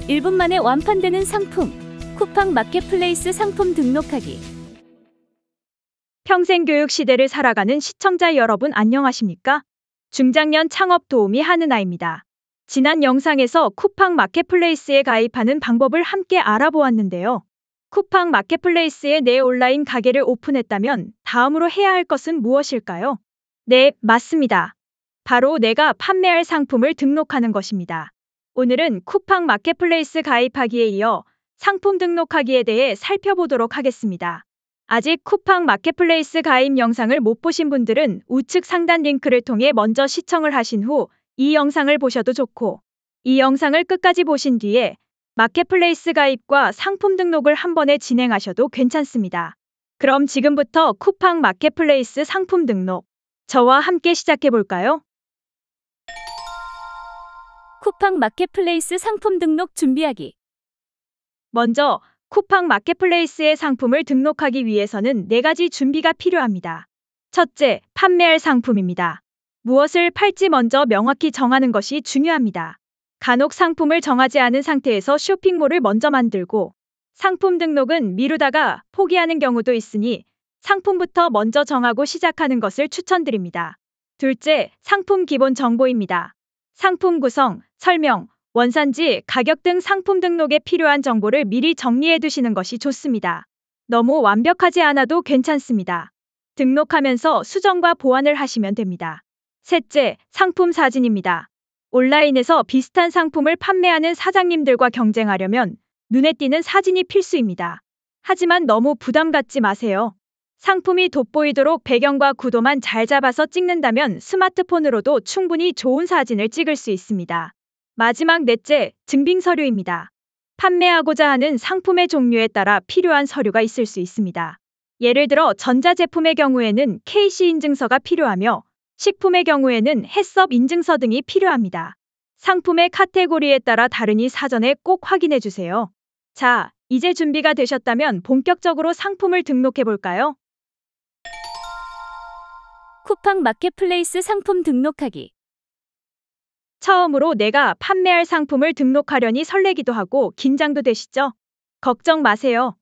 1분 만에 완판되는 상품. 쿠팡 마켓플레이스 상품 등록하기. 평생 교육 시대를 살아가는 시청자 여러분 안녕하십니까? 중장년 창업 도우미 한은아입니다. 지난 영상에서 쿠팡 마켓플레이스에 가입하는 방법을 함께 알아보았는데요. 쿠팡 마켓플레이스에 내 온라인 가게를 오픈했다면 다음으로 해야 할 것은 무엇일까요? 네, 맞습니다. 바로 내가 판매할 상품을 등록하는 것입니다. 오늘은 쿠팡 마켓플레이스 가입하기에 이어 상품 등록하기에 대해 살펴보도록 하겠습니다. 아직 쿠팡 마켓플레이스 가입 영상을 못 보신 분들은 우측 상단 링크를 통해 먼저 시청을 하신 후 이 영상을 보셔도 좋고, 이 영상을 끝까지 보신 뒤에 마켓플레이스 가입과 상품 등록을 한 번에 진행하셔도 괜찮습니다. 그럼 지금부터 쿠팡 마켓플레이스 상품 등록, 저와 함께 시작해 볼까요? 쿠팡 마켓플레이스 상품 등록 준비하기. 먼저 쿠팡 마켓플레이스의 상품을 등록하기 위해서는 4가지 준비가 필요합니다. 첫째, 판매할 상품입니다. 무엇을 팔지 먼저 명확히 정하는 것이 중요합니다. 간혹 상품을 정하지 않은 상태에서 쇼핑몰을 먼저 만들고 상품 등록은 미루다가 포기하는 경우도 있으니 상품부터 먼저 정하고 시작하는 것을 추천드립니다. 둘째, 상품 기본 정보입니다. 상품 구성, 설명, 원산지, 가격 등 상품 등록에 필요한 정보를 미리 정리해 두시는 것이 좋습니다. 너무 완벽하지 않아도 괜찮습니다. 등록하면서 수정과 보완을 하시면 됩니다. 셋째, 상품 사진입니다. 온라인에서 비슷한 상품을 판매하는 사장님들과 경쟁하려면 눈에 띄는 사진이 필수입니다. 하지만 너무 부담 갖지 마세요. 상품이 돋보이도록 배경과 구도만 잘 잡아서 찍는다면 스마트폰으로도 충분히 좋은 사진을 찍을 수 있습니다. 마지막 넷째, 증빙 서류입니다. 판매하고자 하는 상품의 종류에 따라 필요한 서류가 있을 수 있습니다. 예를 들어 전자제품의 경우에는 KC 인증서가 필요하며 식품의 경우에는 해썹 인증서 등이 필요합니다. 상품의 카테고리에 따라 다르니 사전에 꼭 확인해 주세요. 자, 이제 준비가 되셨다면 본격적으로 상품을 등록해 볼까요? 쿠팡 마켓플레이스 상품 등록하기. 처음으로 내가 판매할 상품을 등록하려니 설레기도 하고 긴장도 되시죠? 걱정 마세요.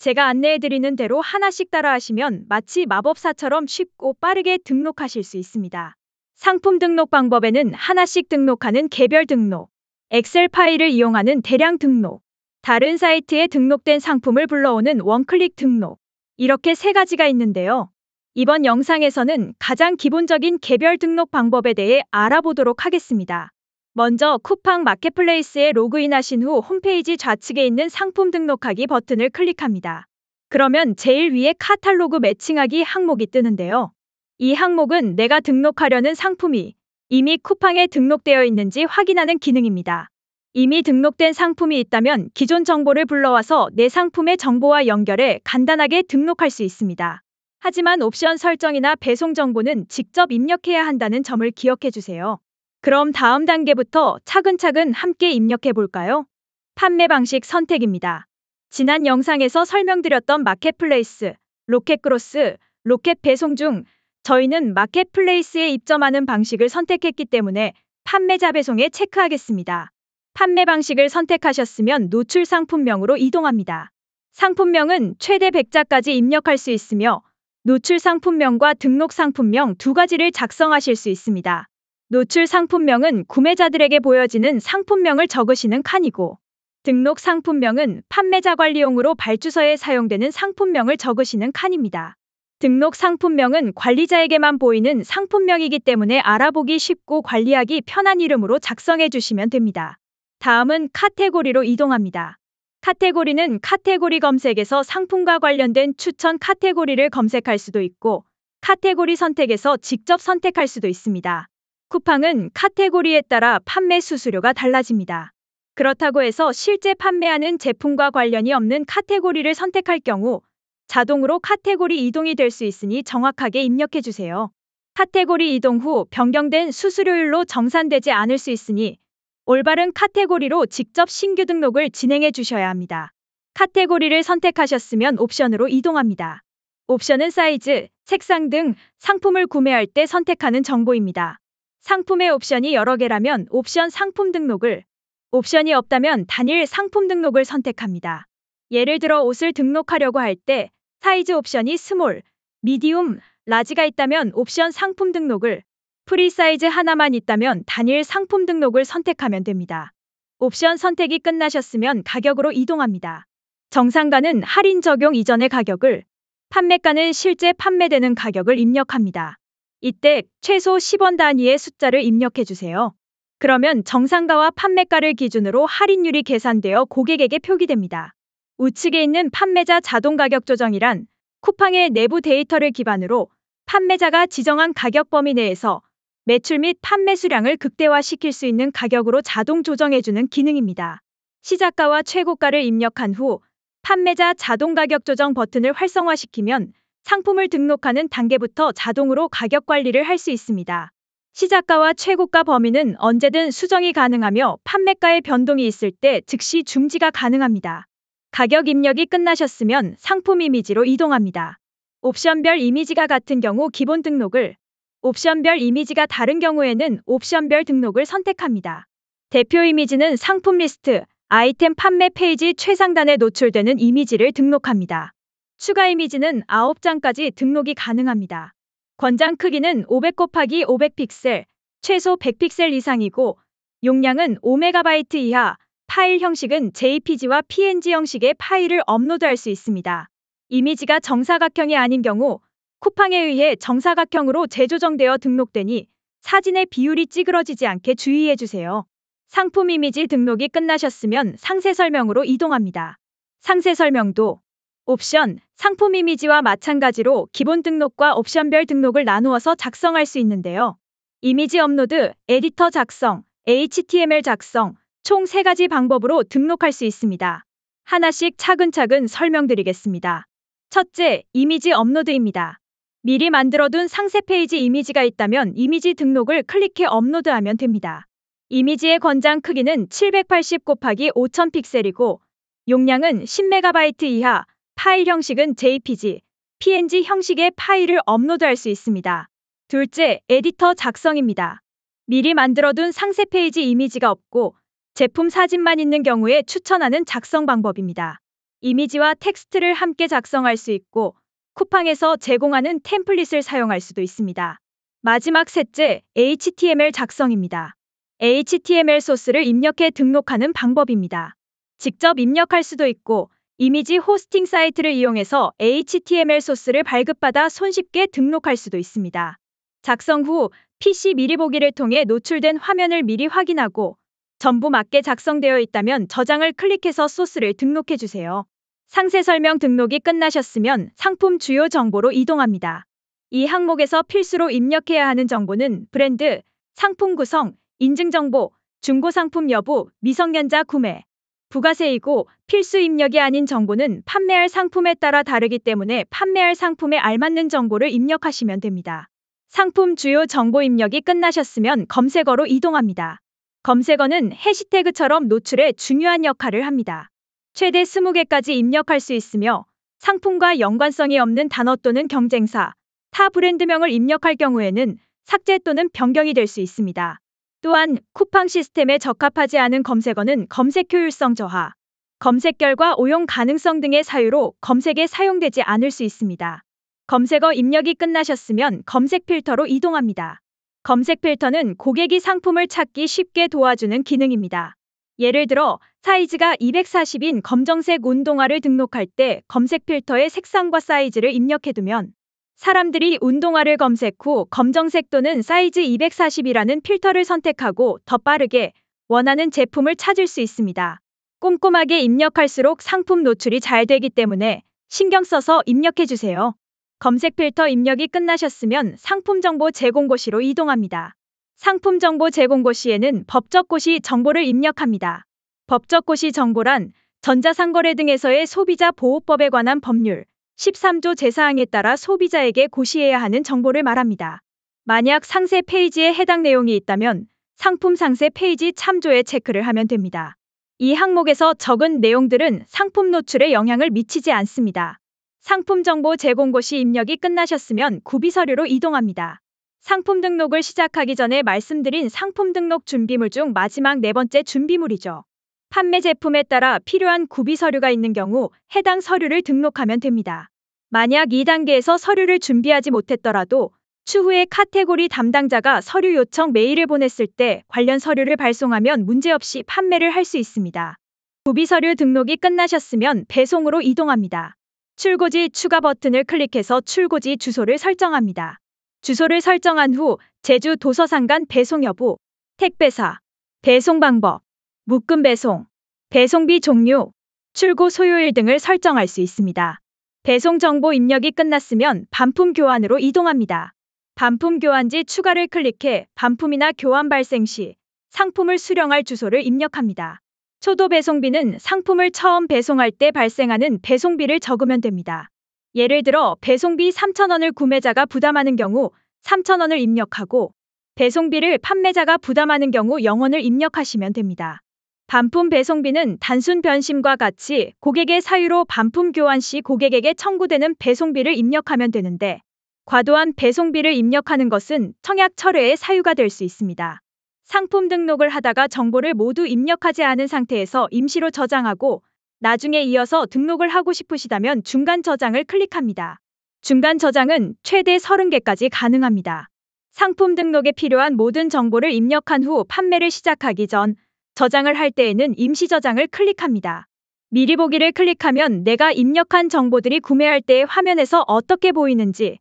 제가 안내해드리는 대로 하나씩 따라하시면 마치 마법사처럼 쉽고 빠르게 등록하실 수 있습니다. 상품 등록 방법에는 하나씩 등록하는 개별 등록, 엑셀 파일을 이용하는 대량 등록, 다른 사이트에 등록된 상품을 불러오는 원클릭 등록, 이렇게 3가지가 있는데요. 이번 영상에서는 가장 기본적인 개별 등록 방법에 대해 알아보도록 하겠습니다. 먼저 쿠팡 마켓플레이스에 로그인하신 후 홈페이지 좌측에 있는 상품 등록하기 버튼을 클릭합니다. 그러면 제일 위에 카탈로그 매칭하기 항목이 뜨는데요. 이 항목은 내가 등록하려는 상품이 이미 쿠팡에 등록되어 있는지 확인하는 기능입니다. 이미 등록된 상품이 있다면 기존 정보를 불러와서 내 상품의 정보와 연결해 간단하게 등록할 수 있습니다. 하지만 옵션 설정이나 배송 정보는 직접 입력해야 한다는 점을 기억해 주세요. 그럼 다음 단계부터 차근차근 함께 입력해 볼까요? 판매 방식 선택입니다. 지난 영상에서 설명드렸던 마켓플레이스, 로켓크로스, 로켓 배송 중 저희는 마켓플레이스에 입점하는 방식을 선택했기 때문에 판매자 배송에 체크하겠습니다. 판매 방식을 선택하셨으면 노출 상품명으로 이동합니다. 상품명은 최대 100자까지 입력할 수 있으며 노출 상품명과 등록 상품명 2가지를 작성하실 수 있습니다. 노출 상품명은 구매자들에게 보여지는 상품명을 적으시는 칸이고, 등록 상품명은 판매자 관리용으로 발주서에 사용되는 상품명을 적으시는 칸입니다. 등록 상품명은 관리자에게만 보이는 상품명이기 때문에 알아보기 쉽고 관리하기 편한 이름으로 작성해 주시면 됩니다. 다음은 카테고리로 이동합니다. 카테고리는 카테고리 검색에서 상품과 관련된 추천 카테고리를 검색할 수도 있고, 카테고리 선택에서 직접 선택할 수도 있습니다. 쿠팡은 카테고리에 따라 판매 수수료가 달라집니다. 그렇다고 해서 실제 판매하는 제품과 관련이 없는 카테고리를 선택할 경우 자동으로 카테고리 이동이 될 수 있으니 정확하게 입력해 주세요. 카테고리 이동 후 변경된 수수료율로 정산되지 않을 수 있으니 올바른 카테고리로 직접 신규 등록을 진행해 주셔야 합니다. 카테고리를 선택하셨으면 옵션으로 이동합니다. 옵션은 사이즈, 색상 등 상품을 구매할 때 선택하는 정보입니다. 상품의 옵션이 여러 개라면 옵션 상품 등록을, 옵션이 없다면 단일 상품 등록을 선택합니다. 예를 들어 옷을 등록하려고 할 때 사이즈 옵션이 스몰, 미디움, 라지가 있다면 옵션 상품 등록을, 프리 사이즈 하나만 있다면 단일 상품 등록을 선택하면 됩니다. 옵션 선택이 끝나셨으면 가격으로 이동합니다. 정상가는 할인 적용 이전의 가격을, 판매가는 실제 판매되는 가격을 입력합니다. 이때 최소 10원 단위의 숫자를 입력해주세요. 그러면 정상가와 판매가를 기준으로 할인율이 계산되어 고객에게 표기됩니다. 우측에 있는 판매자 자동 가격 조정이란 쿠팡의 내부 데이터를 기반으로 판매자가 지정한 가격 범위 내에서 매출 및 판매 수량을 극대화시킬 수 있는 가격으로 자동 조정해주는 기능입니다. 시작가와 최고가를 입력한 후 판매자 자동 가격 조정 버튼을 활성화시키면 상품을 등록하는 단계부터 자동으로 가격 관리를 할 수 있습니다. 시작가와 최고가 범위는 언제든 수정이 가능하며 판매가의 변동이 있을 때 즉시 중지가 가능합니다. 가격 입력이 끝나셨으면 상품 이미지로 이동합니다. 옵션별 이미지가 같은 경우 기본 등록을, 옵션별 이미지가 다른 경우에는 옵션별 등록을 선택합니다. 대표 이미지는 상품 리스트, 아이템 판매 페이지 최상단에 노출되는 이미지를 등록합니다. 추가 이미지는 9장까지 등록이 가능합니다. 권장 크기는 500×500 픽셀, 최소 100픽셀 이상이고 용량은 5MB 이하, 파일 형식은 JPG와 PNG 형식의 파일을 업로드할 수 있습니다. 이미지가 정사각형이 아닌 경우 쿠팡에 의해 정사각형으로 재조정되어 등록되니 사진의 비율이 찌그러지지 않게 주의해주세요. 상품 이미지 등록이 끝나셨으면 상세 설명으로 이동합니다. 상세 설명도 옵션, 상품 이미지와 마찬가지로 기본 등록과 옵션별 등록을 나누어서 작성할 수 있는데요. 이미지 업로드, 에디터 작성, HTML 작성, 총 3가지 방법으로 등록할 수 있습니다. 하나씩 차근차근 설명드리겠습니다. 첫째, 이미지 업로드입니다. 미리 만들어둔 상세 페이지 이미지가 있다면 이미지 등록을 클릭해 업로드하면 됩니다. 이미지의 권장 크기는 780×5000 픽셀이고 용량은 10MB 이하, 파일 형식은 JPG, PNG 형식의 파일을 업로드할 수 있습니다. 둘째, 에디터 작성입니다. 미리 만들어둔 상세 페이지 이미지가 없고 제품 사진만 있는 경우에 추천하는 작성 방법입니다. 이미지와 텍스트를 함께 작성할 수 있고 쿠팡에서 제공하는 템플릿을 사용할 수도 있습니다. 마지막 셋째, HTML 작성입니다. HTML 소스를 입력해 등록하는 방법입니다. 직접 입력할 수도 있고 이미지 호스팅 사이트를 이용해서 HTML 소스를 발급받아 손쉽게 등록할 수도 있습니다. 작성 후 PC 미리 보기를 통해 노출된 화면을 미리 확인하고 전부 맞게 작성되어 있다면 저장을 클릭해서 소스를 등록해주세요. 상세 설명 등록이 끝나셨으면 상품 주요 정보로 이동합니다. 이 항목에서 필수로 입력해야 하는 정보는 브랜드, 상품 구성, 인증정보, 중고상품 여부, 미성년자 구매, 부가세이고 필수 입력이 아닌 정보는 판매할 상품에 따라 다르기 때문에 판매할 상품에 알맞는 정보를 입력하시면 됩니다. 상품 주요 정보 입력이 끝나셨으면 검색어로 이동합니다. 검색어는 해시태그처럼 노출에 중요한 역할을 합니다. 최대 20개까지 입력할 수 있으며 상품과 연관성이 없는 단어 또는 경쟁사, 타 브랜드명을 입력할 경우에는 삭제 또는 변경이 될 수 있습니다. 또한 쿠팡 시스템에 적합하지 않은 검색어는 검색 효율성 저하, 검색 결과 오용 가능성 등의 사유로 검색에 사용되지 않을 수 있습니다. 검색어 입력이 끝나셨으면 검색 필터로 이동합니다. 검색 필터는 고객이 상품을 찾기 쉽게 도와주는 기능입니다. 예를 들어 사이즈가 240인 검정색 운동화를 등록할 때 검색 필터에 색상과 사이즈를 입력해두면 사람들이 운동화를 검색 후 검정색 또는 사이즈 240이라는 필터를 선택하고 더 빠르게 원하는 제품을 찾을 수 있습니다. 꼼꼼하게 입력할수록 상품 노출이 잘 되기 때문에 신경 써서 입력해주세요. 검색 필터 입력이 끝나셨으면 상품 정보 제공고시로 이동합니다. 상품 정보 제공고시에는 법적고시 정보를 입력합니다. 법적고시 정보란 전자상거래 등에서의 소비자보호법에 관한 법률 13조 제4항에 따라 소비자에게 고시해야 하는 정보를 말합니다. 만약 상세 페이지에 해당 내용이 있다면 상품 상세 페이지 참조에 체크를 하면 됩니다. 이 항목에서 적은 내용들은 상품 노출에 영향을 미치지 않습니다. 상품 정보 제공고시 입력이 끝나셨으면 구비서류로 이동합니다. 상품 등록을 시작하기 전에 말씀드린 상품 등록 준비물 중 마지막 네 번째 준비물이죠. 판매 제품에 따라 필요한 구비 서류가 있는 경우 해당 서류를 등록하면 됩니다. 만약 2단계에서 서류를 준비하지 못했더라도 추후에 카테고리 담당자가 서류 요청 메일을 보냈을 때 관련 서류를 발송하면 문제없이 판매를 할 수 있습니다. 구비 서류 등록이 끝나셨으면 배송으로 이동합니다. 출고지 추가 버튼을 클릭해서 출고지 주소를 설정합니다. 주소를 설정한 후 제주 도서상 간 배송 여부, 택배사, 배송 방법, 묶음 배송, 배송비 종류, 출고 소요일 등을 설정할 수 있습니다. 배송 정보 입력이 끝났으면 반품 교환으로 이동합니다. 반품 교환지 추가를 클릭해 반품이나 교환 발생 시 상품을 수령할 주소를 입력합니다. 초도 배송비는 상품을 처음 배송할 때 발생하는 배송비를 적으면 됩니다. 예를 들어 배송비 3,000원을 구매자가 부담하는 경우 3,000원을 입력하고 배송비를 판매자가 부담하는 경우 0원을 입력하시면 됩니다. 반품 배송비는 단순 변심과 같이 고객의 사유로 반품 교환 시 고객에게 청구되는 배송비를 입력하면 되는데 과도한 배송비를 입력하는 것은 청약 철회의 사유가 될 수 있습니다. 상품 등록을 하다가 정보를 모두 입력하지 않은 상태에서 임시로 저장하고 나중에 이어서 등록을 하고 싶으시다면 중간 저장을 클릭합니다. 중간 저장은 최대 30개까지 가능합니다. 상품 등록에 필요한 모든 정보를 입력한 후 판매를 시작하기 전 저장을 할 때에는 임시 저장을 클릭합니다. 미리 보기를 클릭하면 내가 입력한 정보들이 구매할 때의 화면에서 어떻게 보이는지,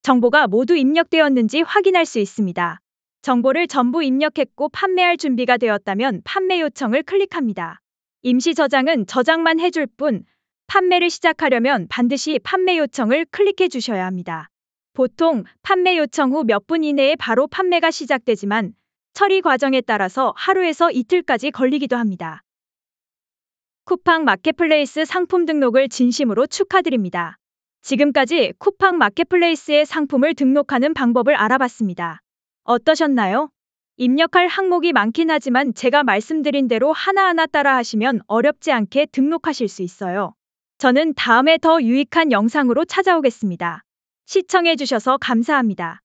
정보가 모두 입력되었는지 확인할 수 있습니다. 정보를 전부 입력했고 판매할 준비가 되었다면 판매 요청을 클릭합니다. 임시 저장은 저장만 해줄 뿐 판매를 시작하려면 반드시 판매 요청을 클릭해 주셔야 합니다. 보통 판매 요청 후 몇 분 이내에 바로 판매가 시작되지만 처리 과정에 따라서 하루에서 이틀까지 걸리기도 합니다. 쿠팡 마켓플레이스 상품 등록을 진심으로 축하드립니다. 지금까지 쿠팡 마켓플레이스의 상품을 등록하는 방법을 알아봤습니다. 어떠셨나요? 입력할 항목이 많긴 하지만 제가 말씀드린 대로 하나하나 따라 하시면 어렵지 않게 등록하실 수 있어요. 저는 다음에 더 유익한 영상으로 찾아오겠습니다. 시청해주셔서 감사합니다.